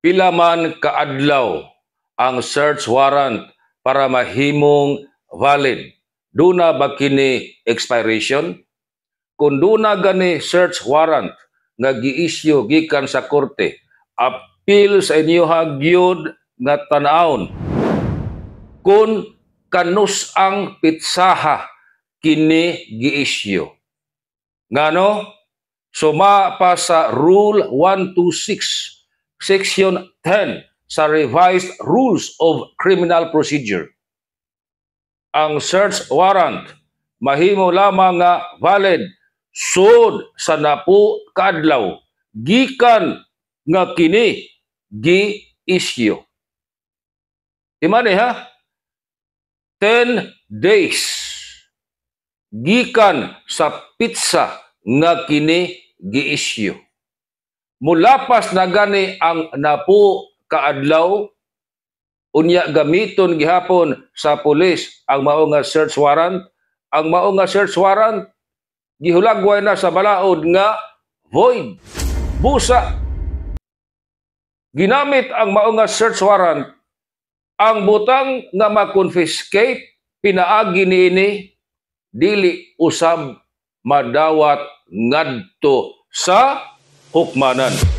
Pila man kaadlaw ang search warrant para mahimong valid? Duna ba kini expiration? Kung duna gani search warrant nga gi-issue gikan sa korte, appeal sa inyo gyud nga tan-awon kung kanus ang pitsaha kini gi-issue. Ngano? Suma pa sa Rule 126, Section 10 sa Revised Rules of Criminal Procedure. Ang search warrant mahimo lamang nga valid sud sa napo kaadlaw gikan nga kini gi-issue. Imani ha? 10 days gikan sa pitsa nga kini gi-issue. Mulapas na gani ang napo kaadlaw, unya gamiton gihapon sa pulis ang mao nga search warrant. Ang mao nga search warrant gihulagway na sa balaod nga void. Busa. Ginamit ang mao nga search warrant, ang butang nga ma-confiscate pinaagi niini dili usab madawat ngadto sa hukmanan.